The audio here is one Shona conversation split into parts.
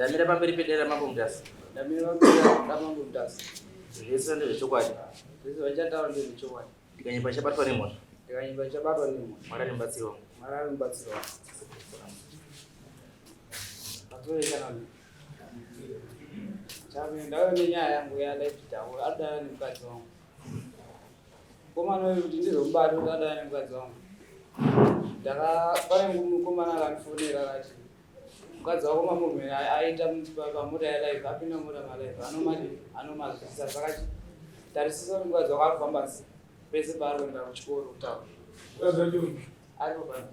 Ndamira pamberi pedera mambo mutasi. Ndamira pamberi mambo mutasi. Zvese ndezvechokwadi. Zvese vachataura ndezvechokwadi. Ndikanyimba chabatwa nemhosva. Ndikanyimba chabatwa nemhosva. Mwari mubatsiri wangu. Mwari ari mubatsiri wangu. Patore kana chabe ndawe nenyaya yangu yadaititawo adana nemukadzi wangu. Komana wewe kuti ndizomubata kuti adana nemukadzi wangu. Pane mukomana akandifonera akati mukadzi wako mamurumene aita pamota yalife apinda mota malife anomazvisa zvakati tarisisa kuti mukadzi wako arikufamba sei pese paari kuenda kuchikoro kutaura aripo pano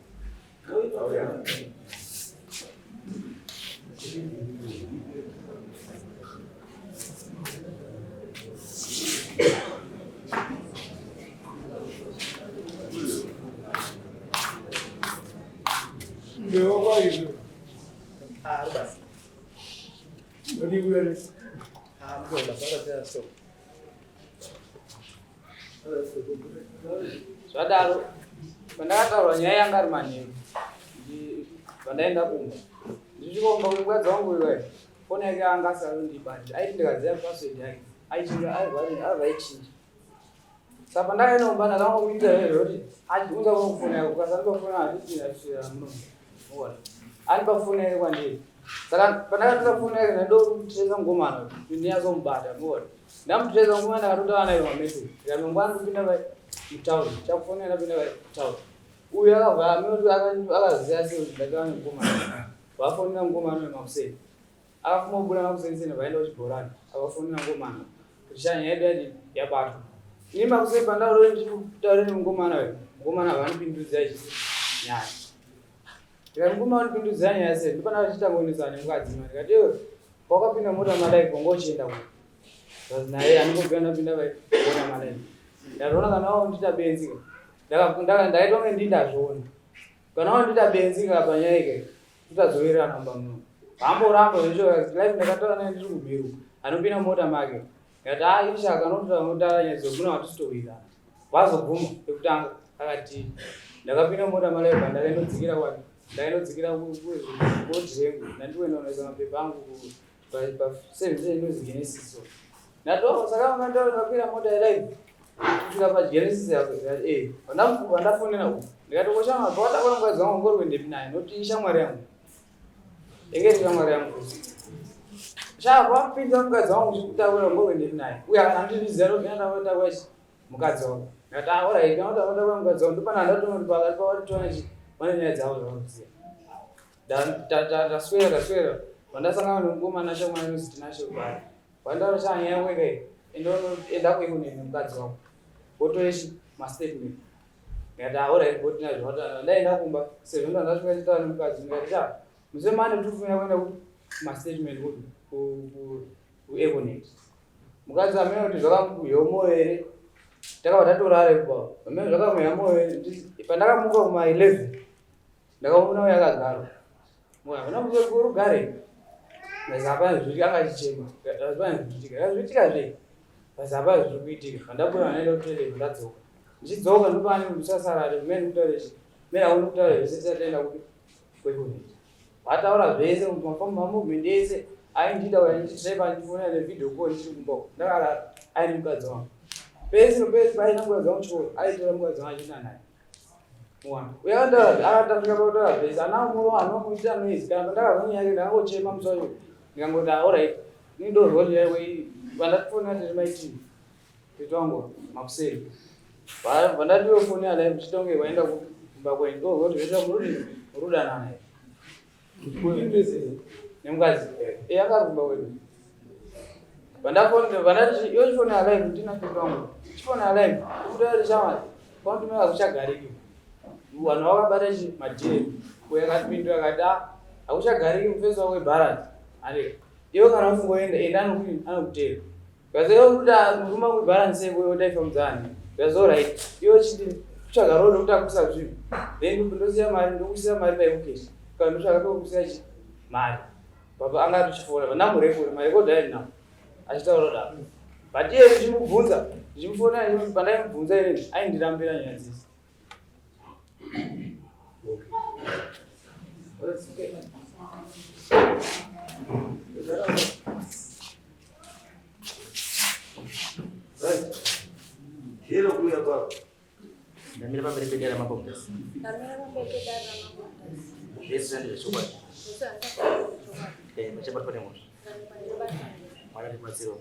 zvadaro pandakataura nyaya yanga ari manheru pandaenda kumba ndichikomba kuti mukadzi wangu iwayo foni yake anga asarondiibati aiti ndikaziva password yake aivhaichinja saka pandakaenda ndakangokuita kuti achiunza kufoni yake ukasandofona hatisinasvira muno aripa foni yake kwandiri saka pandakatora foni yake ndandokutresa ngomana kuti ndinyatsomubata muona ndamutresa ngomana ndakatotaura naye mameseji ndikamengwana kupinda mutauri chakufonera pinda mutauri uyu akavhara mekuti akaziva sei kuti ndakava ngomana vafonera ngomana wemakuseni akafuma kubuda makuseniseni vaenda kuchibhorani avafonera ngomana kuti shanya yedu yadi yabatwa ini makuseni pandauro ndichitaurire ngomana ngomana vanopindudzira nyaya ndikamuguma vanopindudzira nyaya sei ndipana vachitangonisana nemukadzi ndikati iwe wakapinda mota madai kongochienda ku zvazi naye anongogana pinda vaona madai ndazviona kana wandita benzika ndakaita kunge ndindazviona kana wandita benzika panyaya ike tutadzoverana mba muno hamboramba zvecho ndakataura naye ndiri kumhiru anopinda mota make ngati ishaka anotora mota nyadzokuna watisitowirana vazoguma ekutanga akati ndakapinda mota malaiva ndakaindodzikira kwati ndainodzikira kodhirengu ndandiwenonoisa mapepa angu paservice inozi Genesis saka mandakwira mota yalive kusvika paGenesis yako vandafonera uku ndikati koshamwari pawatakwira mukadzi wangu ngori kuendepi naye nokuti ishamwari yangu engeti shamwari yangu pawapinza mukadzi wangu uchikutakwira ngori kuendepi naye uye akandiriziva rovinatakwaichi mukadzi wangu ndikati orit kanatakwira mukadzi wangu ndopana ndatonoti pakati pawatitonachi pane nyaya dzavo zvauziva taswera vandasangana nemukomana shamwari inozi tinashe kubara vandaro chanyaya yangu enda kweikuneni mukadzi wangu wotorechi mastatement ndikati orit botinazvaa ndaenda kumba sezvo ndandasvika chitaura nemukadzi ndikati musemane tikufunira kuenda mastatement kueconet mukadzi amene kuti zvakamukuhyewo moyo here takabva tatorare kupa amene zvakamuhya moyo here pandakamuka kuma11 ndakaona uyo akagara mwana musorugare mazapana zviri akachichema zvitika zvei mazapana zviri kuitika pandabura naenda kutoilet ndadzoka ndichidzoka ndopane musasarare mene kutaure mene aone kutaura zvese tataenda kweconet vataura zvese mafamba movement ese aindiita uya ndichitreva ndichifonera nevidhio call ndichiri kumbako ndakarara aine mukadzi wangu pese paina mukadzi wangu chikoro aitora mukadzi wangu achina naye mwana uyaakatasvika pautaura zvese anamulo anomuita noizi kana pandakazwa nyaya yake ndakangochema musoro ndikangoti orit nindorwonyaya vandatifonera tirimaitini titwangu makuseri vandatiwefonera naye kuchitonge vaenda kumba kwenyu ndorwoti zvesha murudanana nemukadzi akarumba kwedu vandati yochifonera live ndinapetwangu chifonera live kutauri shamwari pautumira kuchagariki vanhu vakabata madhiri uye akatipindura akati hakuchagariki mufesi wako webharati ande iwe kana ufungoenda enda anokutera kaseyokuda murume webharati seko odaifa mudzani kazorit iwe chidini kuchagara kuti akusa zvinhu then ndosiya mari ndokusisa mari paikukeshi kana ndotsvaka tokusisa mari baba anga atichifona vandamurekodi marekodhi aina achitaura daro but iye ndichimubvunza ndichimufona pandaimubvunza ine aindirambira nyaya dzisi Okay. Hilo kuya kwa. Ndamira pamberi pedera mapomutasi. Ndamira pamberi pedera mapomutasi. Yesu ndiye chokwadi. Yesu ndiye chokwadi. Machabatwa nemoto. Mwari ndibatsiro.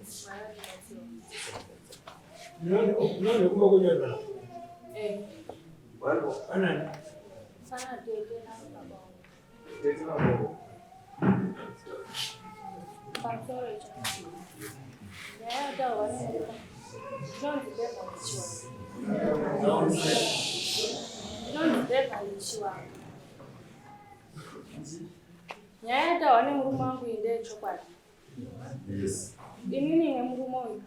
None kuma kunyora. Walipo. Anani? Sana tete na baba. Tete na baba. Pastor echa. Ya da wani. Don't be chiwa. Don't be chiwa. Ya da wani murumu wangu inde chokwadi. Yes. Inini ne murumu uyu.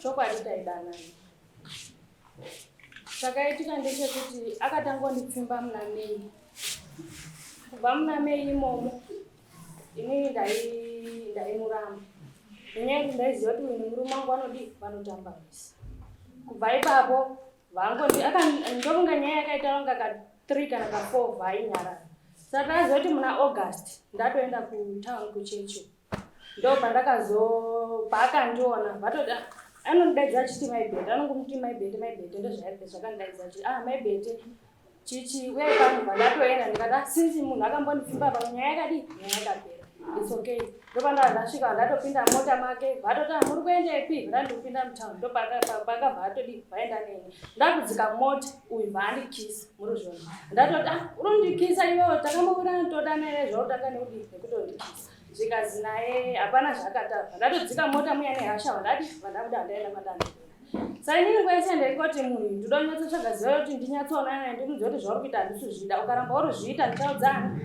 Chokwadi taidana. Chakaitika ndechekuti akatangondipfimba muna Mei. Kubva muna Mei imomo inini ndaimuramba. Nenyaya yekuti ndaiziva kuti uyu murume wangu vanotambamisa. Kubva ipapo ndokunga nyaya yakaita wanga ka3 kana ka4 vainyarara. Saka ndaziva kuti muna August ndatoenda kutown kuchecho. Ndo paakandiona vatoti anondidaidza achiti maibhete, anongomuti maibhete ndozvaaibe zvakandidaidza achiti maibhete chichi uye pano pandatoenda ndikati sinzi munhu akambondipfimba pano nyaya yakadii nyaya yakapera. It's okay. Ndopanda ndasvika ndatopinda mota make vatoti muri kuenda ipi ndandopinda mutown ndopakabva vatodi vaenda neni ndakudzika mota uyu vaandikisa muruzvona ndatoti urondikisa iwewe takambovira todana ere zvautaka nekudii nekutondikisa zvikazi naye hapana zvakatava ndatodzika mota muya nehasha vandakuda ndaenda kwandandopinda. Saka inini kwese ndaikoti munhu ndinonyatsotsvaga ziva kuti ndinyatsoona naye ndikuziva kuti zvauri kuita handisizvida ukaramba urozviita ndichaudzana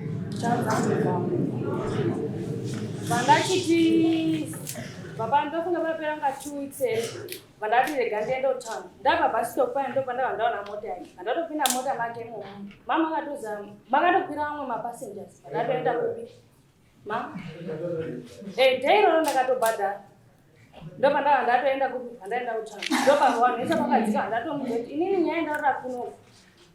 vandachiti baba ndofunga papera nga 2 weeks here vandati rega ndiende kutown ndabva bastop paya ndopanda ndaona mota yake ndatopinda mota make mumu mama akatoza makatokwira vamwe mapassengers ndatoenda kupi ma dairoro ndakatobhadhara ndopanda ndatoenda kupi ndaenda kutown ndopamba nechapakadzika ndatomudza kuti inini nyaya ndaura kunoku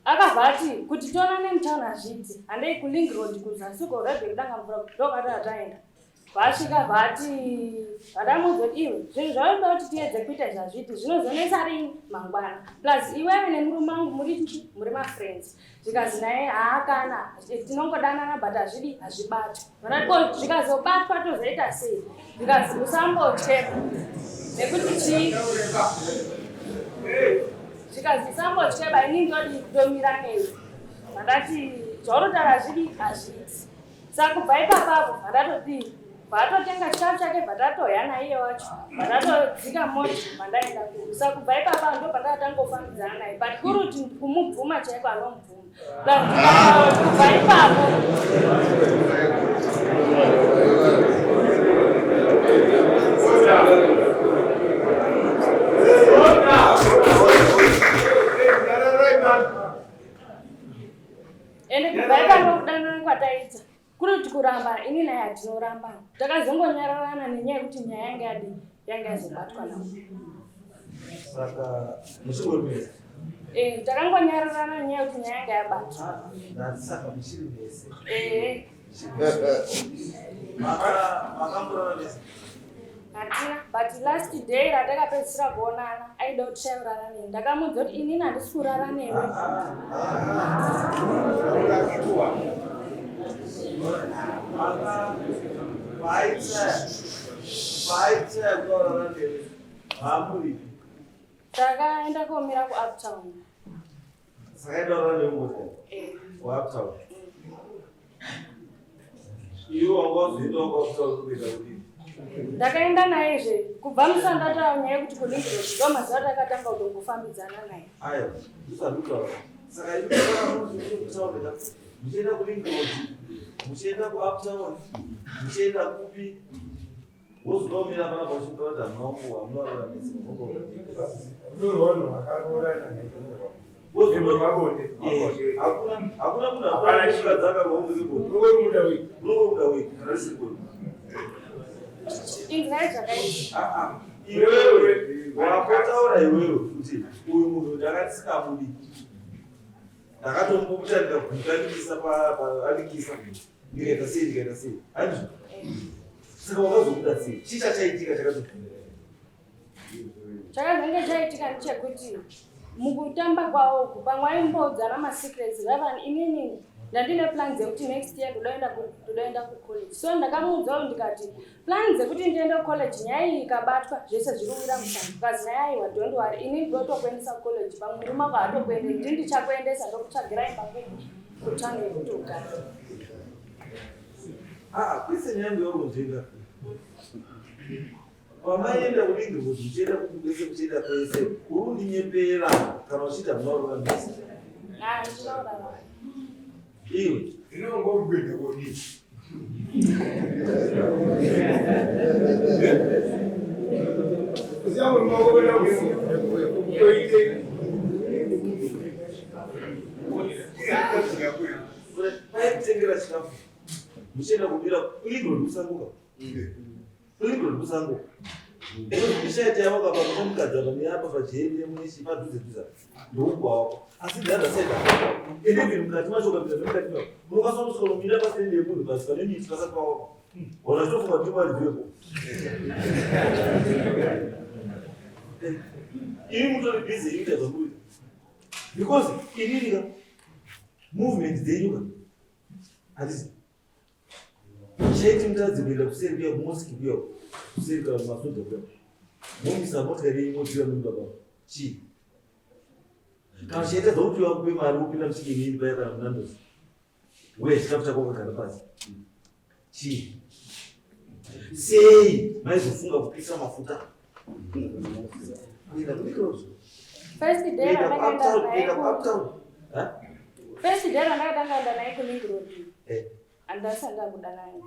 akabva ati kuti tionane mutown hazvidzi handei kuling road kuzasuko redhe kudanga mvura ndokati ataenda vasvika vati vandamudza kuti iwe zvinhu zvauda kuti tiedze kuita zvazviti zvinozonesa rini mangwana plus iwewe nemurume wangu muri mafriends zvikazi naye haakana tinongodanana but hazvibati vanati zvikazobatwa tozoita sei zvikazi usambotyepa nekuti chii zvikazi usambotyeba inini ndodi kutomira newe vandati zvaurotara hazviiti saka kubva ipapapo vandatodii vatotenga chikafu chake vatoya naye wacho vatatodzika mota vandaenda kuru saka kubva ipapo ndo pandakatangofambidzana naye but kuri kuti kumubvuma chaiko anomubvuma kubva ipapo ende kubva ipapo kudanana kwataita kuri kuti kuramba ini naye hatinoramba takazongonyararana nenyaya yekuti nyaya yanga yazobatwa nao. Saka muchingorumeza. Takangonyararana nenyaya yekuti nyaya yanga yabatwa. Saka muchirumeza. Makambororesa. Hatina, but last day ratakapedzisira kuonana aida kuti shaurara neni ndakamudza kuti inini handisi kurara newe. Takaenda komira kuuptown. Sakaenda nemumoto. Kuuptown. Iwo wangozoenda kuuptown kuita kuti ndakaenda naye kubva musandataura nyaya yekuti kulingiro ndo mazuva takatanga kutongofambidzana naye. Ayo, ndisandutaura. Saka ndikutaura muchienda kulingiro muchienda kuuptown muchienda kupi wozonomira pana pachindota nhongo wamunoraramisa hakuna munhu aaaadzaka unongomuda wiki kana risikuti ingrai zvakaita iwewe wakotaura iwewe kuti uyu munhu ndakatisingamudi ndakatombokuta ndikagukanikisa paalikisa ndikaita sei handizvo saka wakazobuda sei chicha chaitika chakazopindira chakazenge chaitika ndechekuti mukutamba kwawo pamwe aimbodzana masecrets vavani inini ndandine plan dzekuti next year ndoenda kucollege so ndakamuudzawo ndikati plan dzekuti ndiende kucollege nyaya iyi ikabatwa zvese zviri kuwira mushando kazi nyaya aiwa don't worry ini ndotokuendesa kucollege pamwe murume wako hatokuende ndini ndichakuendesa ndokutsvagirai mabhuku kutange kuti ugare kwese nyaya ndoyorunzvenga pamaenda kudingi kuti uchienda kukubese kuchienda kwese uri kundinyepera kana uchiita munaurambisa ndinourara iwe inongogwinda kodii usiyangu nimogobela kuyoite paikutengera chikafu muchienda kubira kuligoni kusanguka kuligoni kusanguka ishaita yavakapa kutomukadzana neapa pachende muishi padhuze-dhuza ndougwawo asi dhadhasenda endevhiri mukati macho ukapinda nemukati mako munokasonosoro mira pasende yemunhu pasi pane miti pasati pawako ona chitofunga kuti mwari veko ini mutori bhizi inoita zvamuri because ininika movement dzenyuka handisi chaiti mutadzi kuenda kuseri kuya kumoski kuya kuseri kana masoja kuya momisa motikari yeimotiwa nemubaba chii kana chaita zvokuti wakupe mari upinda muchikinini paya kana munandozi we chikafu chako ukagara pasi chii sei maizofunga kupisa mafuta kuenda kumikrozvo first day kuenda randakatanga naye kuningiroad andasanda kuda naye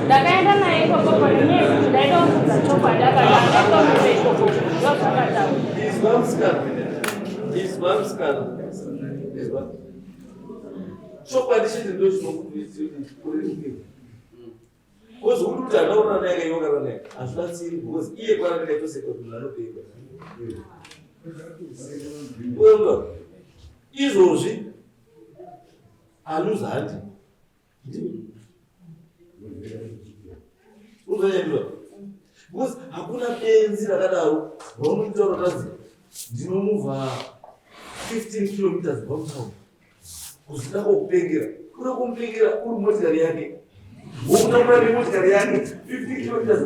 ndakaenda naye ikoko nenyaya ndaitoudza chokwadi akaaitomuve ikoko ndozvakataura chokwadi chete ndo chinokureruke kozokuti kuti anaona naye kaiokana naye hazvibatsiri because iye kwaranakaitosekotunanopeka uemba izvozvi anuzandi uzanyanyura because hakuna benzi rakadaro vaunokutaura kazi ndinomuvha 15 kilometers pamutauni kuzida kokupengera kuda kumupengera uri motikari yake wokutamura nemotikari yake 15 kilometers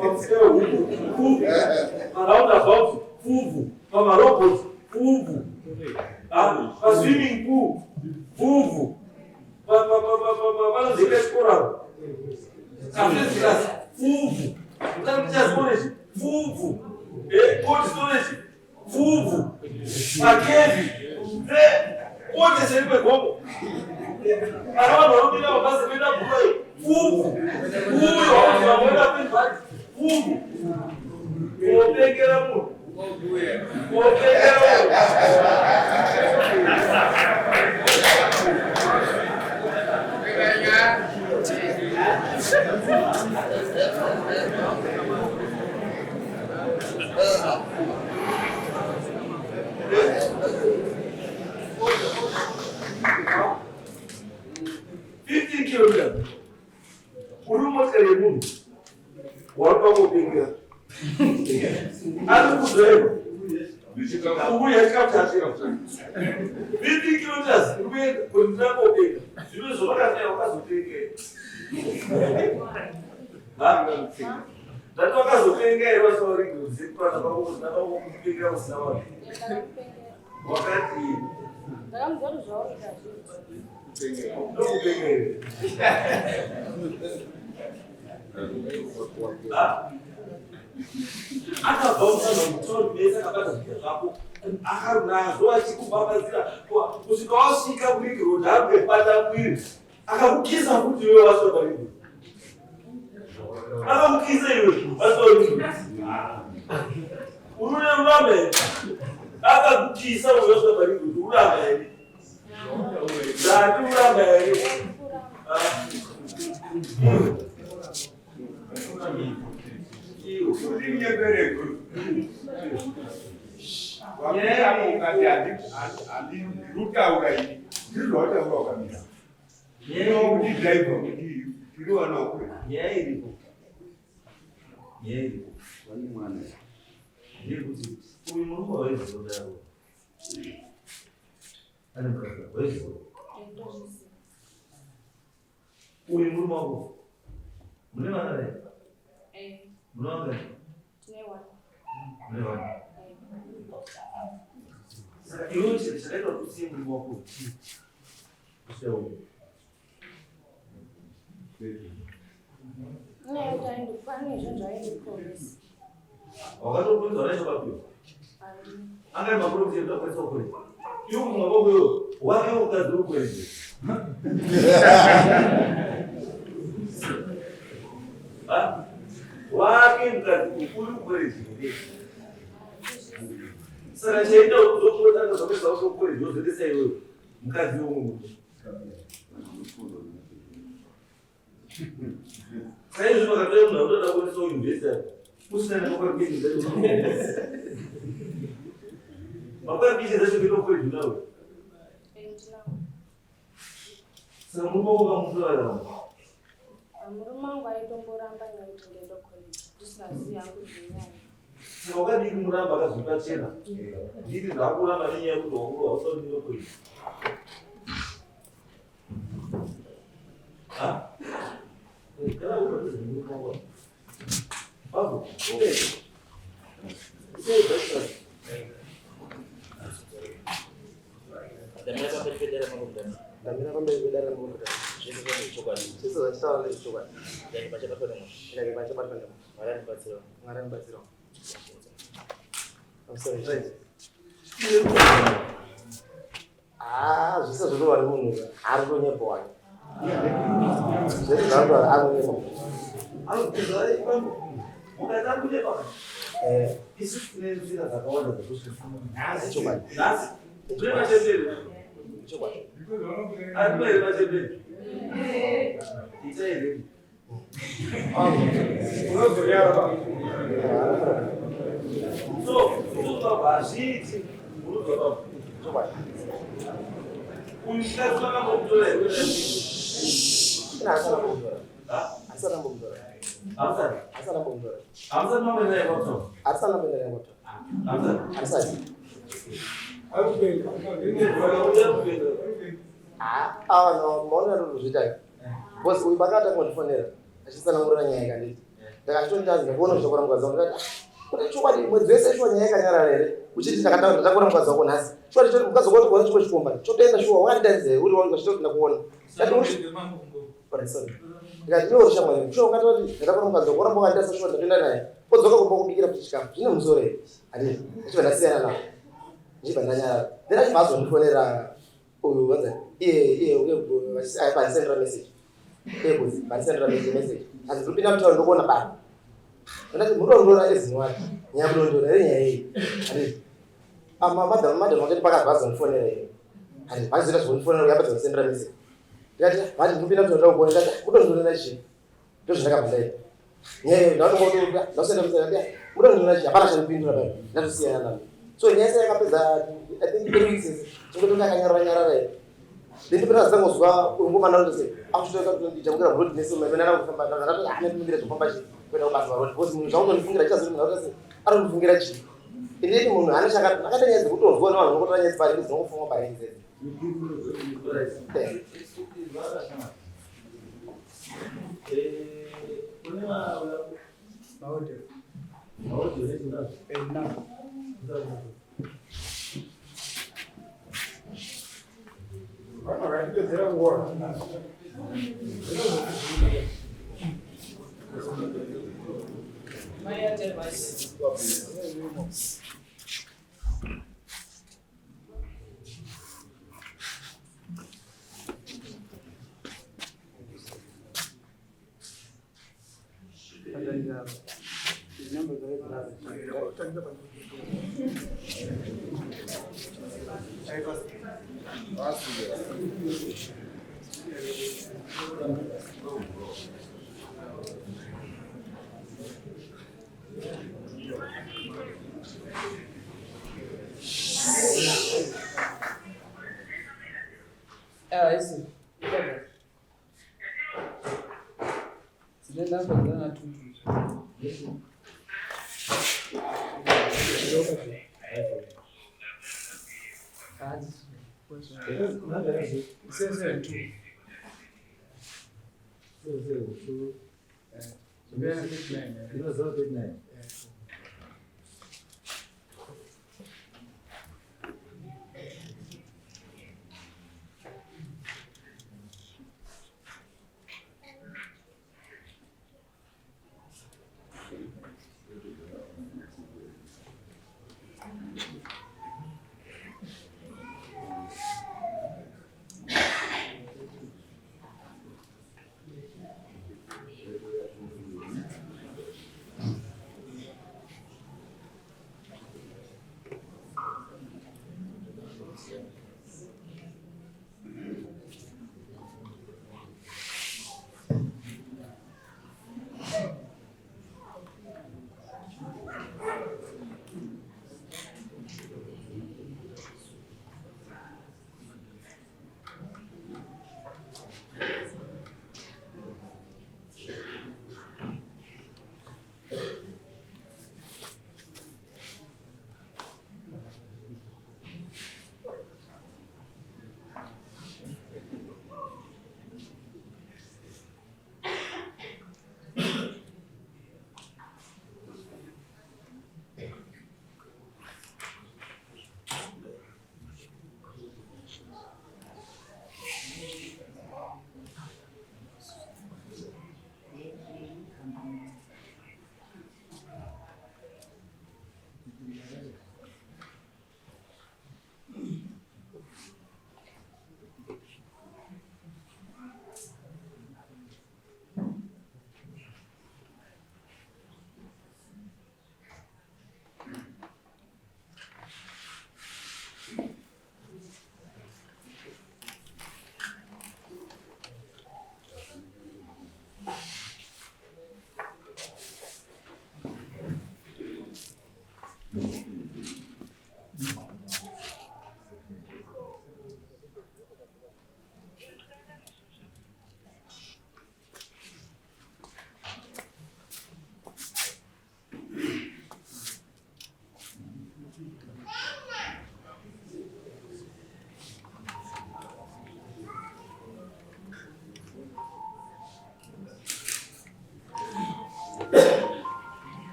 pamusika wehuku aroundabout pfuvhu pamarobot pfuvhu paswimming pool pfuvhu vanozeka chikoraro afezikas pfuvhu utaticha storage pfuvhu cold storage pfuvhu makevi ote seri kwegombo kana vanhu vanopinda mabhazi kuenda burai pfuvhu uyo vauti vamoenda pezvati pfuvhu unopengera munhu unopengera munhu 15 kilometers. Uri motikari yemunhu wari pamopengera ari kudhaiva ubuya chikafu chasvika 15 kilometers uri kuenda kopenga zvino zvavakasaya wakazotengera ndati wakazopenga here vasawaringozikwata pakupengera kusina vanhu wakati ndokupenga here akabva musanhu mutori mese akabata zvika zvako akarunazo achikubabazira kusvika wasvika kuringiroad ari kubata mwiri akakukisa kuti iwe wasvika paringiroad akakukisa iwe wasvika paringiroad urune ruramba here akakukisa iwe wasvika paringiroad uramba here ndati uramba here Hapo ruta ugai. Ndio hata huko kabisa. Yeye ni driver ndio anaokuwa. Yeye ilipo. Wani mwana. Ndio kuti. Ulimwengu hawezi kuondoa. Ana mkaka. Hawezi. Ulimwengu wako. Mlima nani? Mlima gani? Mlima. Sasa hiyo serikali watusie mlima wako. Sio. Wakati uko ndio wapi? Anga makuru ndio kwa soko kule. Yuko mwagogo huyo. Wapi ukaduru kweli? Wapi mkaduru kweli? Sasa shida uko ndio kwa soko kweli. Ndio sasa hiyo. Mkaduru. Saya juga kata udah tak boleh soal biasa. Mesti nak buat begini dah. Apa bisa dah sebelum kau itu tahu? Semua orang mula dah. Rumah gua itu orang banyak itu dia dokter. Terus nasi aku punya. Semoga di murah bagas suka cina. Jadi aku orang ni aku doang atau di dokter. Ah? Kalau udah sembuh kau, apa? Okey. Dan mereka berbeda dalam pembukaan. Jadi kami coba. coba. Jadi baca apa dong? Dari baca barkan. Kemarin baca. Ngaran basiro. Bisa dulu ada mulu. Harusnya boy. Jadi kalau ada mulu. Saya kan bukan aku je pak. Isu ni sudah tak kawan dah terus. Nasi coba. Nasi. Beri macam ni. Coba. Aku beri macam ni. Tidak ini. So, itu tak basi. Coba. Kunci sudah kamu boleh. Asal nak bungkur. Ah? Asal nak bungkur. Amsan. Asal nak bungkur. Amsan mana yang bocor? Asal nak bungkur yang bocor. Amsan. Asal. Aku beli. Kalau dia begitu. No, mau dulu sudah. Bos, uji bakat aku nelfon dia. Asal nak ngurangnya kan dia. Dah kacau jangan. Bono seorang gazon kan. Kau cuba di mudresa itu hanya kan yang ada. Uji tidak kata orang orang gazon nas. Cuba cuba bukan seorang gazon cuba cuba. Cuba dia nak cuba orang dah sih. Ulu orang gazon nak kuon. Tapi urus. Person. Jadi urus yang mana? Cuba kata dia orang gazon orang bukan dah sesuatu tu tidak naik. Kau juga kau bawa pikir apa sih kan? Ini musore. Adi. Cuba nasi ana. Jadi bandanya. Dia lagi masuk nelfon dia. Oh, apa? Saya pasal send message. Bos, pasal message. Ada grup ini macam orang nak apa? Nanti murah aja semua. Yang belum ni. Adi. Madam macam pakai pasal phone ni. Adi, pasal sudah phone ni apa tu send message. Jadi, macam grup ini macam orang boleh kata, udah nasi. Terus nak apa lagi? Ni, nak mau tu, nak send message dia. Udah nasi. Apa nak send pintu apa? Nanti siapa nak? So ni saya kata dah, I think itu is. Cuma tu nak nyara. Jadi pernah saya ngusah, umum mana tu sih? Aku sudah kan di jamu kerja, ni semua mana aku sampai mana tu, ahmed mungkin itu pembasi. Pada pas baru, bos mungkin jauh tu mungkin kerja sebelum mana tu, arun mungkin kerja. Ini tu mungkin ane sangat, nak ada yang sebut, gua nama, gua tanya sebalik, semua semua baik ni. Orang itu tidak buat. Maya termas. isi. Zinaenda kuanza tu. Kazi. Sasa tu.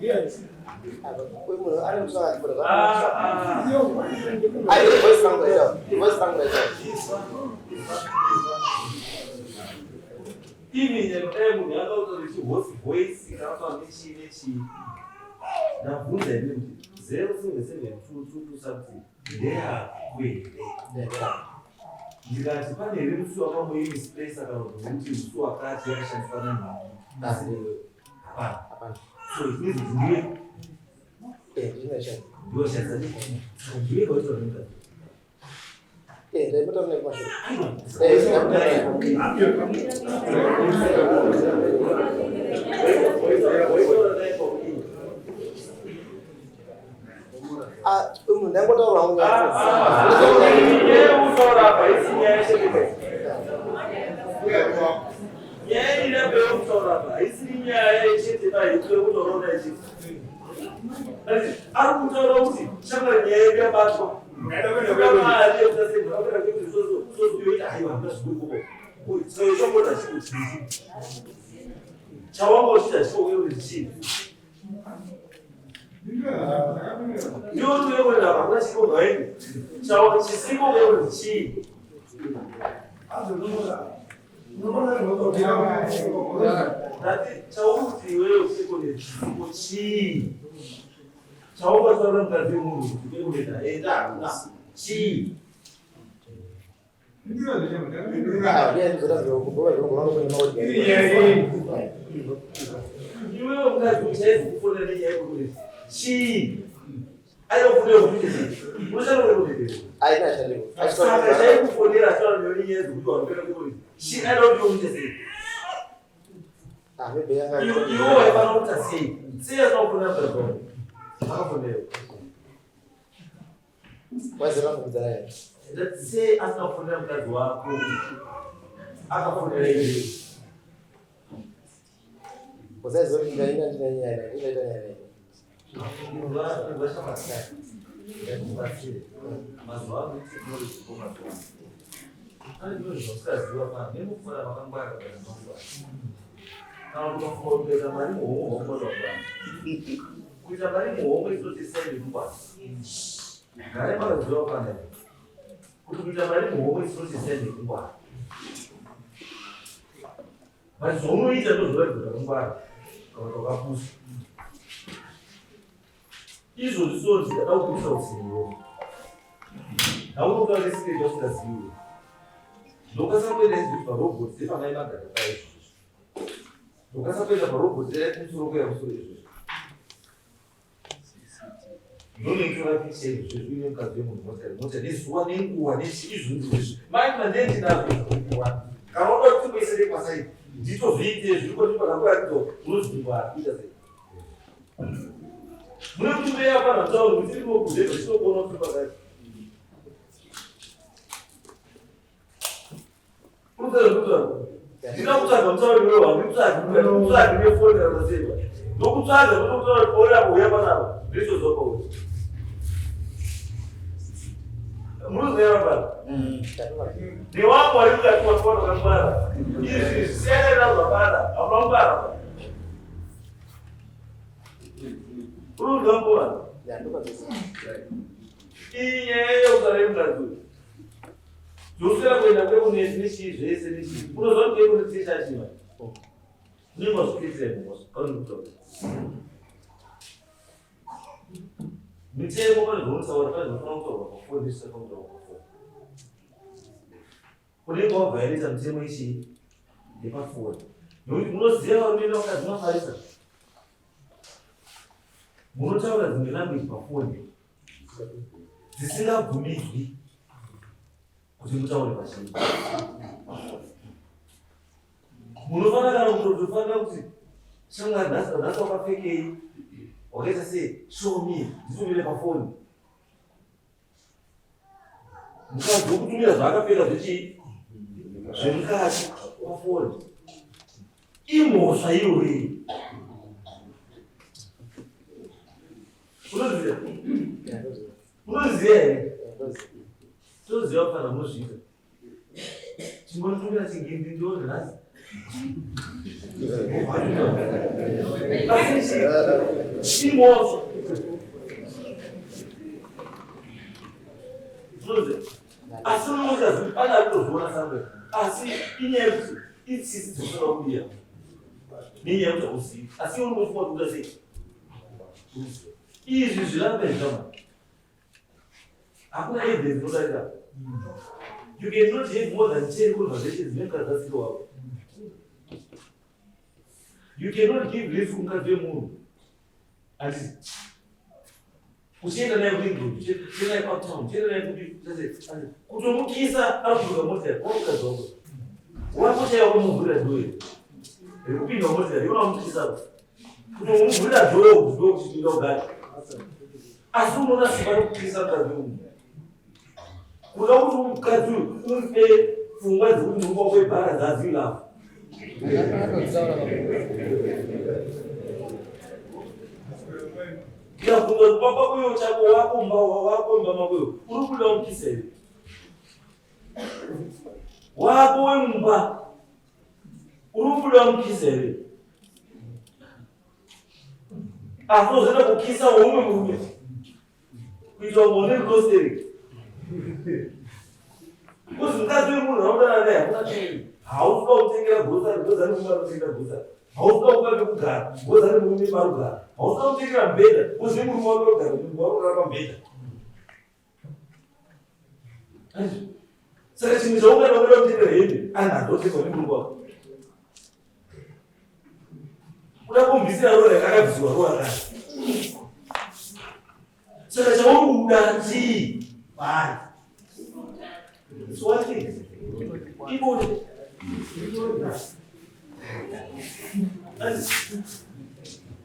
Yes. Ndikati pane iri musi wakamuimi space kana kuti musi wakati yakashandisana hapana. So izvinezvi ndiye ndoshandisa ndiye kwaitoringa Ndiyo tuyekolera bakula chiko gaeni. Chawo chisiko gaeni chi. Dati chawo tiwewe usikolera chisiko chi. Chawo basara mkazi mungu tuyekolera enda chi. Iwewe mkazi uchezi kufolera yekolera chi. Ayo kule ukitezi. Unashaka kule. Aina shale. Sasa sasa kufolera sana ndio yezu kujua mbele kule. Chi alo ndio ukitezi. Ame beyanga. Iwo ebana utasi. Siya no kuna perdo. Akafolera. Wazira mkuzaya. Let's say akafolera mkazi wako. Akafolera yeye. Wazaya zote ngaina ndinanyana. Ile ndanyana. Mas um ainda dos dois, não vai. Quando tocar pulso. Isso, é o que o Senhor. É o lugar desse Deus Brasil. Nunca sabe ele falou, você também vai dar para isso. Nunca sabe ele falou, você é como se não quer Jesus. Não nem que vai ser Jesus, nem que vai você nem sua nem rua, nem Jesus. Mas não tem nada. Kalau não tu pensa de passar aí, de tu vídeos, de coisa para lá, tu luz de bar, vida assim. Muito bem, agora, então, não fico com Deus, estou com outro lugar. Puta. Não precisa, não precisa, não precisa, não foi na você. Não precisa, olhar o erro não. Deixa eu só para hoje. Muito bem, agora. Deu uma política com a foto da cara. Isso, se é da cara, a mão Uru gambuan. Ya, tu bagus. Iya, usah lagi. Justru aku nak kau ni sih. Uru zaman kau ni sih mas. Ni mas kita mas. Kalau betul. Macam apa ni? Sawar kan? Orang tu, kau ni sekarang tu. Kau ni kau beri macam sih. Depan phone. Uru dia orang ni nak cuma hari sah. Munotaura zvingambi pafoni dzisingabvumidzwi kuti mutaure pachii. Munofanira kana kutofanira kuti shamwari nhasi wakapfekei wakaita sei show me nditumire pafoni. Mukadzi wokutumira zvaakapfeka zvechii zvemukati pafoni imhosva iyoyi. Unoziva here? Toziva kana muzvita. Chingonitumira chingindi ndione nhasi. Asi imhosva. Asi unoziva pane arikutozviona samwe. Asi inyaya yekuti itsisi dzokuda kudiya. Nenyaya yekuti hauzivi. Asi unofunga kuda sei? Izvi zvirapedza mani. Hakuna evidence inodarika. You cannot have more than 10 conversations nemukadzi wako. You cannot give lift kumukadzi wemunhu. Handiti. Uchienda naye kuringroad, uchienda naye patown, uchienda naye kuti kutomukisa arikuburuka motikari, wamukadzi wako. Wakuchaiwa kumuvhurira dhoyo. Rekupinda motikari, unamukisa. Kutomuvhurira dhoyo kuti ndinga ugari. Asi unoona simba rekukisa mukadzi wemunhu. Kuda kuti mukadzi umupe pfungwa dzekuti muri kwako ibhara dzazilapa. Ndiyabvunza papa uyo chako wakomba makoyo uri kuda mukisa here. Wako wemumba uri kuda mukisa here. Zvoenda kukisa umwe murume kuitwa ngone roseri kuzi mukadzi wemunhu anodanana naye hakuna chii hausuka kutengera gosari gozani mume anotengera gosari hausuka kupa pekugara gozani mume marugara hausuka kutengera mbeda kuzi murume wake wagara warurara pambeda saka chinhu chaunganoda kutengera hembe anazotengwa nemurungu wako uda kumbvisira rora yakakabvisiwa roarara saka chauruda chii bai swati ibone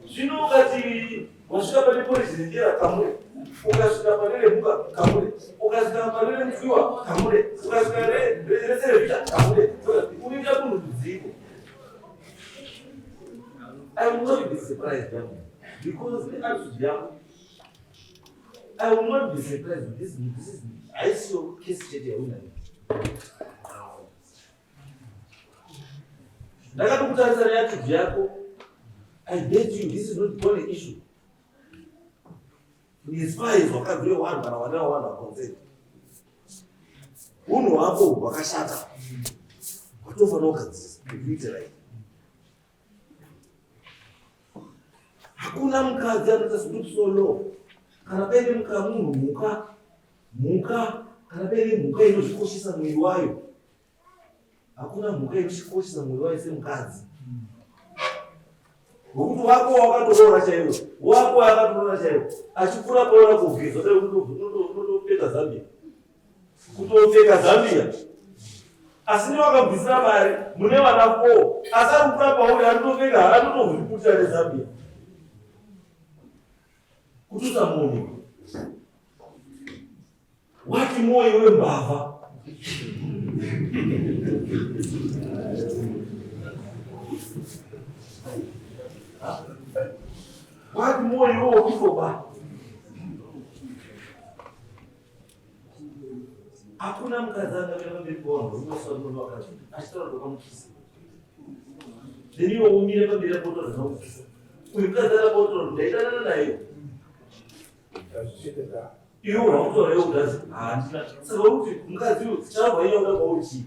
zvino ukati wasvika pane purezidendera kamure ukasvika pane remhuka kamure ukasvika pane remupfiwa kamure ukasvika reserevita kamure unoita kunhu kudziko. I will not be surprised because the attitude young. I will not be surprised with this is I see your case check woman. Ndakatokutarisa reattitude yako. I bet you this is not the only issue. As far as wakabve vanhu kana vana vanhu vakonsent. Unhu hwako hwakashata. Watofanira kugadzirisa kuitira izvi. Hakuna mukadzi anoita sekuti solo kana paine munhu mhuka kana paine mhuka inozvikoshesa mwiri wayo hakuna mhuka inozvikoshesa mwiri wayo semukadzi nokuti wako wakatoroora chaivo wako akatoroora chaivo achipfuura paona kugeza unotopfeka zambia kutopfeka zambia asi newakabvisira mari mune vana 4 asi ari kupfuura pauri anotopfeka anotovhuriputira nezambia kutusa munhu wati moyo wembavha wati moyo wekutoba hakuna mukadzi angamira pamberi pavanhu unoswa munhu wakati achitaura tokamukisa then iwe umire pamberi apotora zvaukisa uyu mukadzi akapotora ndaidanana naye iwe wakutora iwe udazi handina saka kuti mukadzi uyu charabva inyauda kwauchi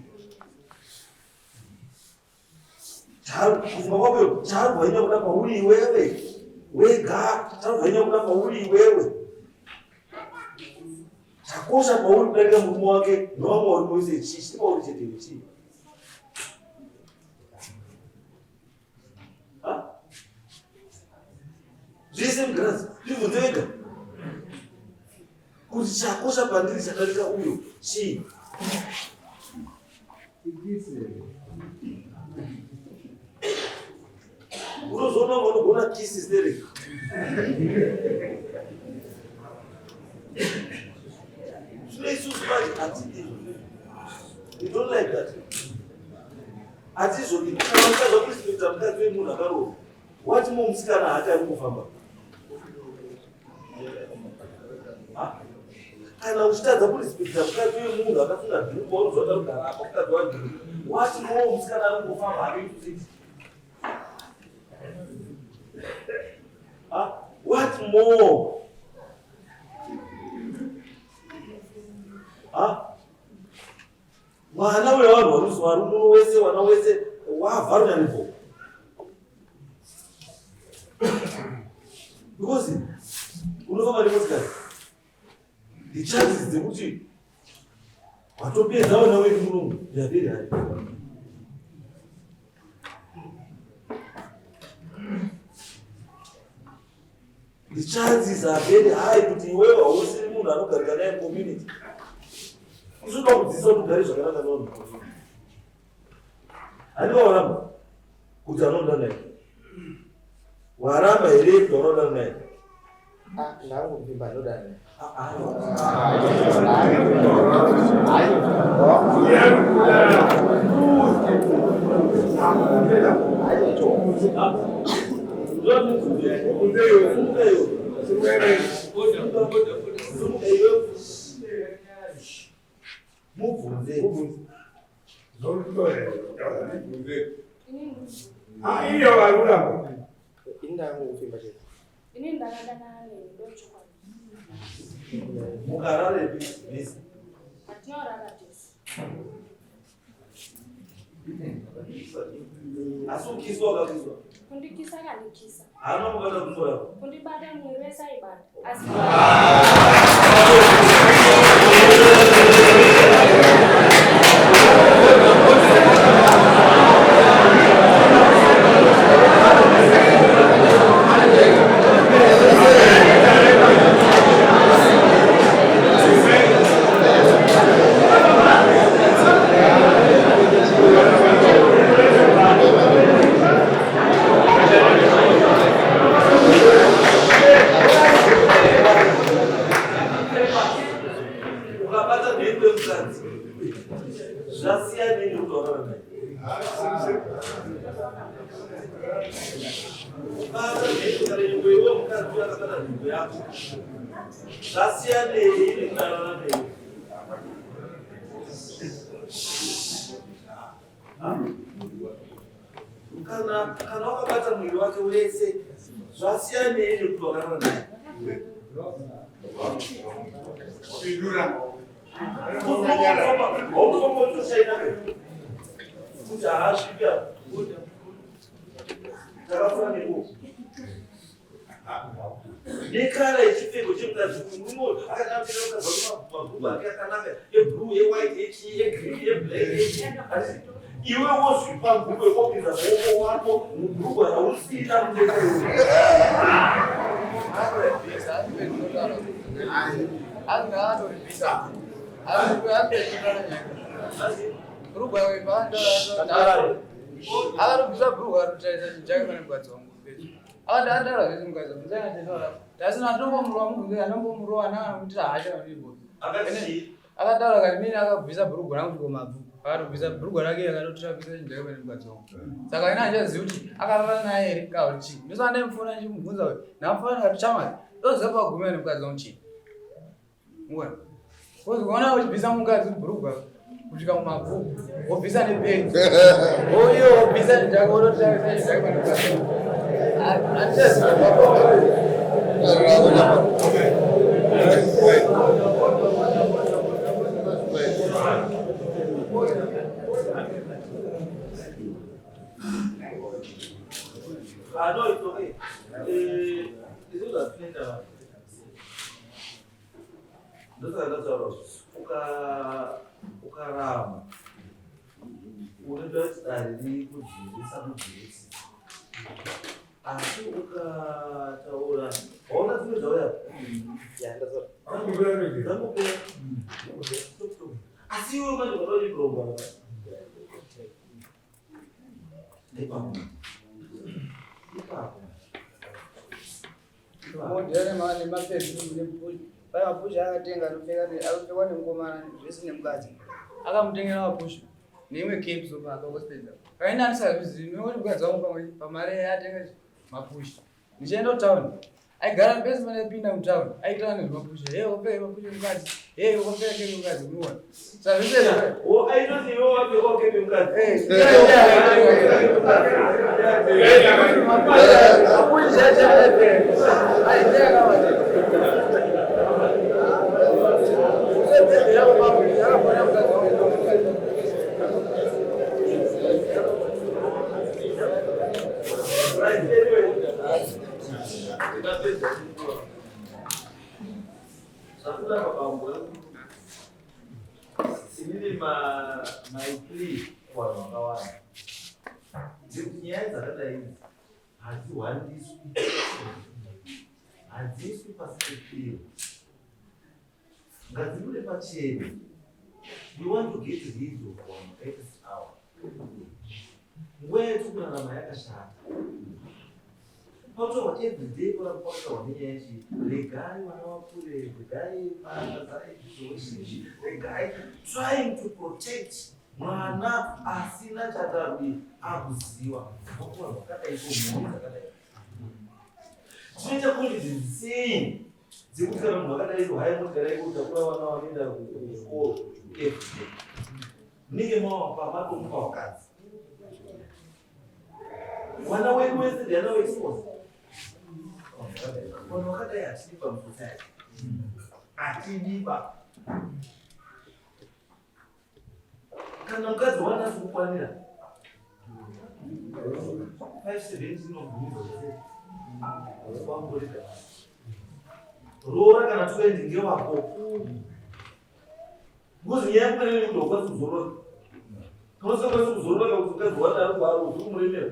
kufunga kwako charabva inyauda kwauri iwewe wega charabva inyauda kwauri iwewe chakosha kwauri kudarika murume wake nevamwe vari moise chii chiti kwauri chetewe chii zvese mugirazi zvibvunze vega kuti chakosha pandiri chadarika uyo chii unozoona vanogona kisi stereka zvino isusu vachi hatidi we don't like that hatizvodi kana mukadzi wakurespekta mukadzi wemunhu akarohwa wati musikana hati ari kufamba kana uchitadza kurespekta mukadzi wemunhu akasunga dhuku waunozoda kugara apa mukadzi wadhuku wati musikana ari kungofamba hakeituiti what more mwana wevanhu varuzwa vari muno wese wana wese wavharwa nepo because unofamba nemotikari the chances dzekuti watopedza vana wedu munomu ndaveri hari the chances are very high kuti iwewe hausiri munhu anogarika naye community isoda kudzidzisa kuti ugare zvakanaka navanhu handiwaoramba kuti anoda naye waramba here kuti anoda naye ndangopimba anoda naye iyo varurama indangopimba chete Ini ndakadana ndochokwadi. Mugarare bisi. Atinorara tese. Asukiswa kakiswa. Kundikisa kanikisa. Hano mukada kuzora. Kundibata mwiri wese aibata. Asi kana wakabata mwili wake wese zvasiyana ine kutokanana naye kuti haasvika takafura neku nekara yechipfeko chemukadzi murume akadambira ukazva mabhuku ake akanaka eblue ewhite echi egreen eblack asi iwe wozvipa bhuku ekopinza muoko wako mubhuku hausina mudekaiwe akarubvisa bhuku arutaisa chijake pane mukadzi wangu akati atara zvese mukadzi wangu saka tasina atombomurova mubvunze anombomurova naanamutira hasha ibo akataura kati mini akabvisa bhurugu rangu komabvu akatobvisa bhurugu rake akatotirapisa chijake pane mukadzi wangu saka ina achazivi kuti akarara naye here kauri chii ndosaka ndaimufona ndichimubvunza kuti ndamufana kati chamari oziva pagumira nemukadzi wangu chii muona kozikaona uchibvisa mukadzi bhurugu kusvika mumabvu wobvisa nepeni oiyo wobvisa chijake wototirapisa chijake pane mukadzi wangu no, it's okay. This is a thing that ukarama unototariri kudzivisa mudzivisi asi ukataura hauna dzimwe dzauya dzangopera asi iwe manje unotoibromba modhera nemapezuu pai mapusha akatenga akapfekwa nemukomana zvese nemukadzi akamutengera mapusha neimwe kepsopa akakospedza kaina andisazvizivi nokuti mukadzi wangu pamari yatenga mapusha ndichienda kutauni aigara mbesima nepinda mutauni aitana nezvemapusha hey wapfeka mapusha mukadzi hey wapfeka kepe mukadzi munoona sazvese ainoti iwe wapfeka kepe mukadzi inini maipli kuvanhu vakawanda ndikuti nyaya dzakadai idzi hadziiswi pasi pepiro ngadzibude pachena. We want to get rid of one X hour where tukurarama yakashata pautawa everyday pautawa nenyaya yechi regai vana vakure regai vaakazara izvozvizvi regai trying to protect mwana asina chatarwi akuziva vakura vakadaiko mhuri dzakadai zvinoita kuti dzisei dzekuti kana munhu akadaiko hai motikadai kutakura vana vanoenda kuchikoro everyday munenge mavapa matomupa vakadzi mwana wedu wese ndiana weexpose Vanhu vakadai hatidi pamusosayati. Hatidiba. Kana mukadzi wanasi kukwanira 570 inogumizwa sei? Wangorega. Roora kana 20 ngewako. Ngozi nyaya yekubereka kuti wakwanisa kuzorora. Unosakwanisa kuzorora kuti mukadzi wadaro kwaro uri kumuremera.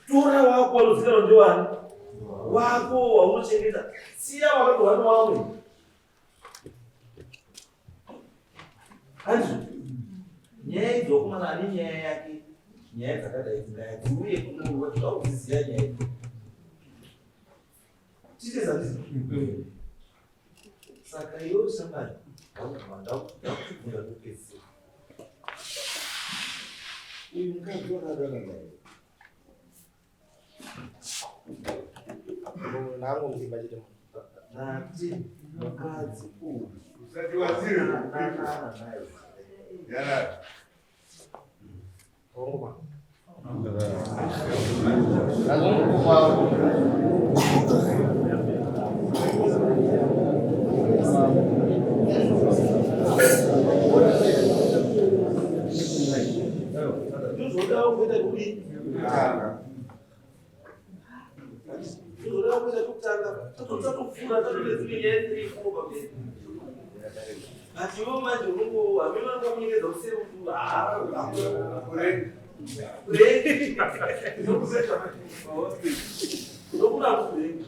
Tora wako wanozikanwa ndiwani? Wako waunochengeta. Siya wakatohwa nevamwe. Hanzi nyaya idzokumana ane nyaya yake, nyaya dzakadai dzingadziuye kumunhu kuti audziziya nyaya idzi. Ticheza ndizi. Saka iwe shamwari ndakubvunza kupedzisira. Uyu mukadzi wakadana naye. Nangu mzimba chete nati mukadzi uyu Usati waziri. Yala. Ongoma. ndozoda kuita kudi ndozoda kuita kutanga tatopfuura tatodedzimwe nyaya dziri kuoba pei asi ivo manje unongo hameno anomunyengedza kuseri kuti ndokuda kurengi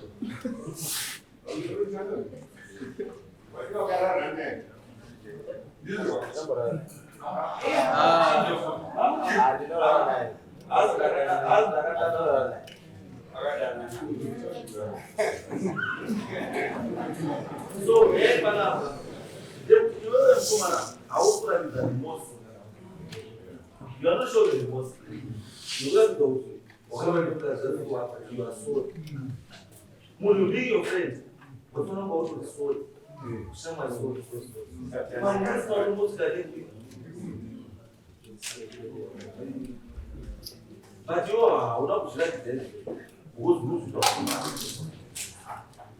so panapa ndekuti iwewe mukomana haukuratidza remorse. You are not showing remorse. Nokuratidza kuti wakavanekukazvaziwapa you are sorry. Munhu being your friend wafanira kuva utori sorry. Kushamwari sorry. Vanhu vasina kumbosikadengi. But iwo hauna kuzviratidza wozvuzvita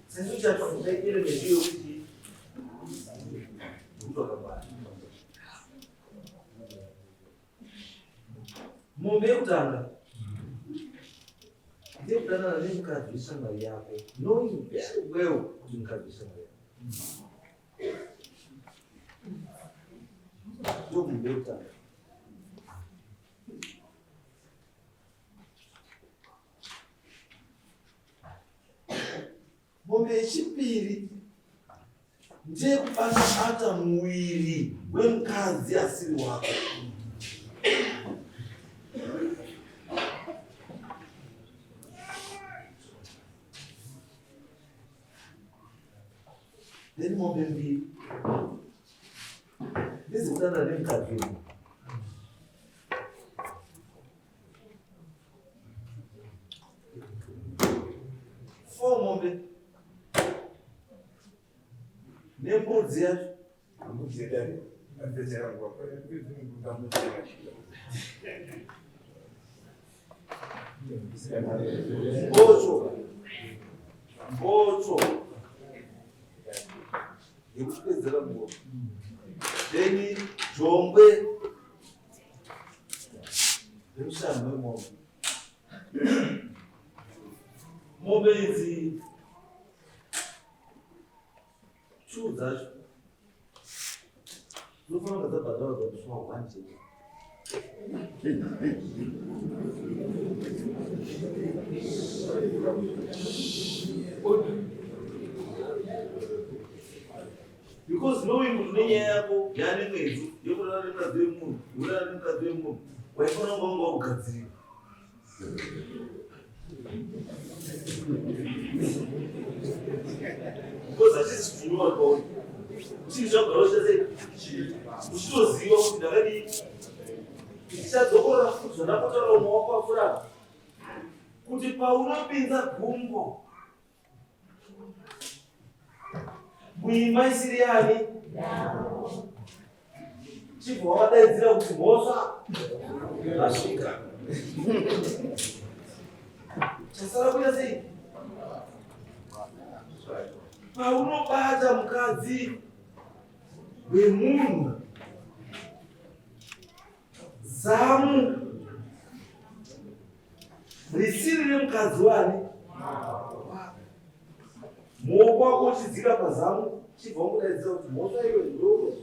sezvo chatofunda elementi yokuti wakabara mombe yekutanga ndekudanana nemukadzi weshamwari yako knowing very well kuti mukadzi weshamwari yako ndo mombe yekutanga. Mombe yechipiri ndekubata muviri wemukadzi asiri wako. Then mombe mbiri ndezekudanana nemukadzi wenyu. Mombe nembudzi yacho mbocho yekupedzera nguva then jongwe remushando wemombe. Mombe idzi two dzacho dzinofanira dzabhadharwa musoma 1 chete. Because knowing kuti nenyaya yako yaane mwedzi yokurara nemukadzi wemunhu urara nemukadzi wemunhu waifanira kunga wanga wakugadzirira. Because hachisi chinova kwauri uchiri zvagara uchase uchitoziva kuti ndakadii tichadzokorora futi zvandakotaura umwe wako wafurama kuti paunopinza gumbo muimba isiri yani chibva wakadaidzira kuti mhosva asvika chasara kuita sei? Paunobata mukadzi wemunhu, zamu risiri remukadzi wani, muoko wako uchidzika pazamu chibva kudaidzira kuti mhosva iwe ndoro.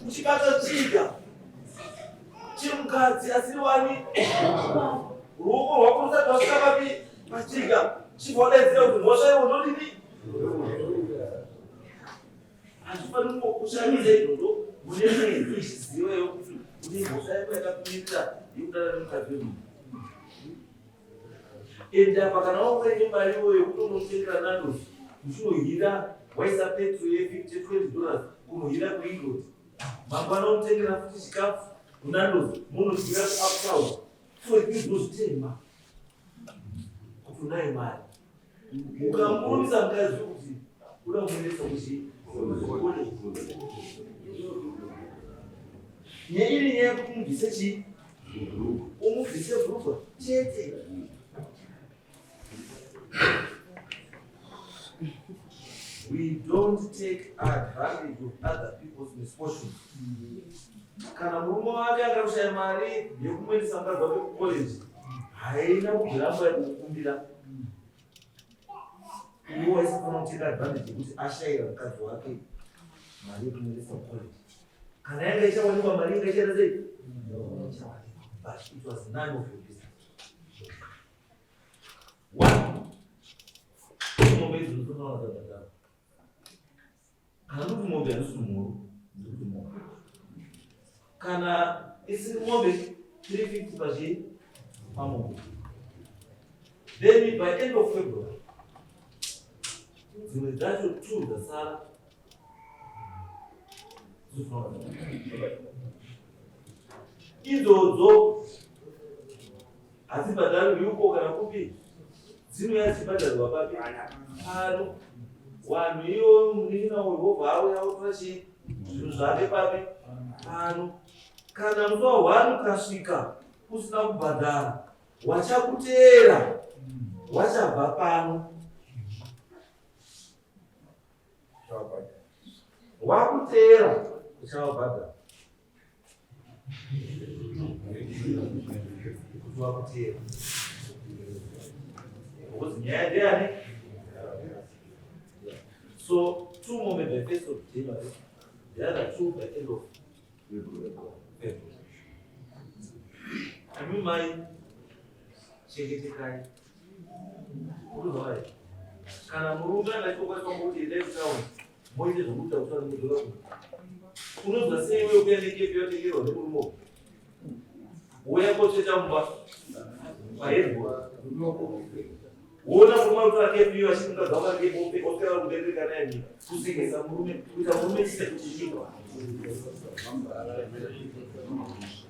Uchibata chiga chimukadzi asiri wani, ruoko rwako rusati rwasvika pachiga chibva kudaidzira kuti mhosva iwe ndodini. Hazvifaniri kungokushamisa izvozvo mune mwedzi ichiziveyo kuti mhosva yako yakapimirira yekudana nemukadzi wemunhu. Enda pakana wakuende mari iyoyo kutonotengera nandozi uchinohira waisa petro ye$50-20 kunohira kuindoti mangwana unotengera futi chikafu kunandozi munohira kuuptown. So izvinozvitema kuti unaye mari ukamurumisa mukadzi kuti uda kumuendesa iri nyaya yekuti umubvise chii, umubvise bhurugwa chete. We don't take advantage of other people's misfortune. Kana murume wake akarushaya mari yekumuendesa mukadzi wake kucollege, haina kugiramba yekukumbira. Iwe waisafana kuteka advantage yekuti ashayira mukadzi wake mari yekumuendesa kucollege. Kana yanga ichawanikwa mari yanga ichaita sei? But it was none of your business. One. Mombe zvinofana kudada. Kana kuti mombe harusi mhuru, ndikuti mombe. Kana isiri mombe 350 pachi pamombe. Then by end of February, dzimwe dzacho 2 dzasara. Idzodzo hadzibhadharwi uko kana kupi, dzinouya dzichibhadharwa papi? Pano. Wanhu iwo munina wehovha auya otora zvinhu zvake papi? Pano. Kana musi wa1 ukasvika usina kubhadhara, wachakuteera wachabva pano. Wakuteera uchavabhadhara. Kuti wakuteera. Because nyaya ndeyani? So 2 more by 1st of January, the other 2 by end of February. Imi mai chengetekai. Kuzwai. Kana murume anachokwaiswa kuti ende kutown, moite zvokuita kuti mudhorobha. Unozwa sei wewe kuenda kepi yotengerwa nemurume? Uya kocheta mumba. Paedwa. Wona murume utora kepi yo ashinga gamba kepi okera kudenga naye. Kusengesa murume, kuita murume chise kuchikwa.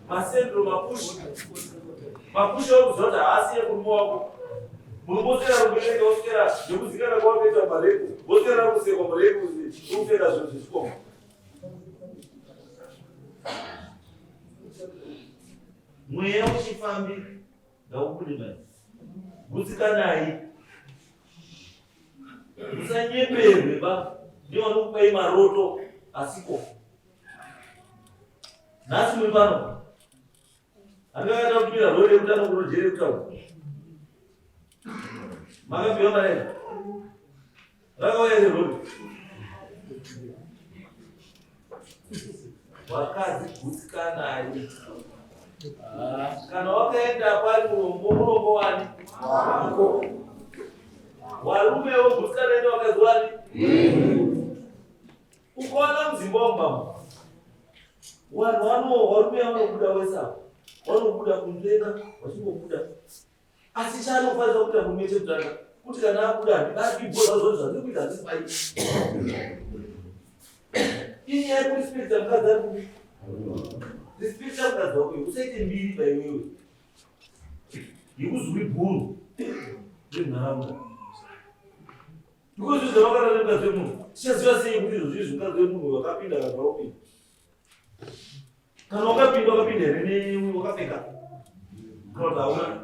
Masendro mapushi okuzota hasi yekurume wako. Murume osera kubereka osera nekuzikana kwakaita marepu. Osera kusekwa marepu ukupfeka zvinhu zvisikoma. Mweya uchifambi ngaubude mani. Gutsikanai. Musanyeperwe ba. Ndivanokupai maroto asiko. Nhasi muri pano. Angakaita kupira rori rekutano kunojere kutaura. Makapiwa mari. Rakauya nerori. Wakadzi gutsikanai. Kana wakaenda pari murombo wani? Wako. Warume wogutsikana ine wakadzi wani? Ukaona muzimba wamubamba. Varume vanobuda wesavo. Vanobuda kundenga, vachingobuda. Asi chaanofanira kuita murume chekutanga, kuti kana abuda handibati bhora zvose zvandiri kuita handisipai. Inyaya yekurespekta mukadzi ari kupi? Respekta mukadzi wako, usaite mbiri paiwewe. Yekuzuri bhuru renharaunda. Because zvavakana nemukadzi wemunhu, tichaziva sei kuti izvo zvizvi mukadzi wemunhu wakapinda kana kwaupinda. Kana wakapinda wakapfeka. Kana tauna.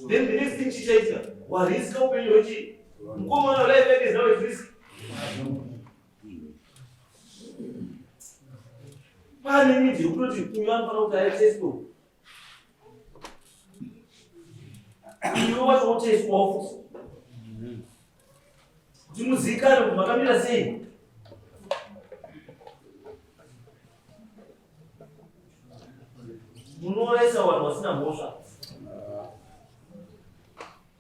Then the next thing she says, "What is upenyu hwechi? Mukomana life is now at risk." Pane nidi yekutoti uyu anofanira kuti aiteswa. Uyu wacho uteswawo futi. Kuti muzivikanwe kuti makamira sei. Munoraisa vanhu vasina mhosva.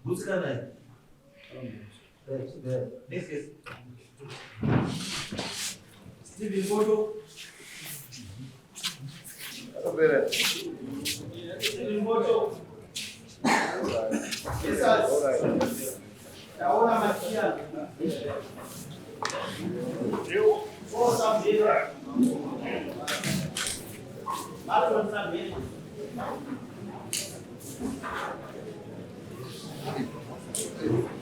Gutsikana. Next case. Stephen Bodo. Stephen Bodo. Yes, sir. Naona makia. Eu vou saber. Mas não saber. Thank you.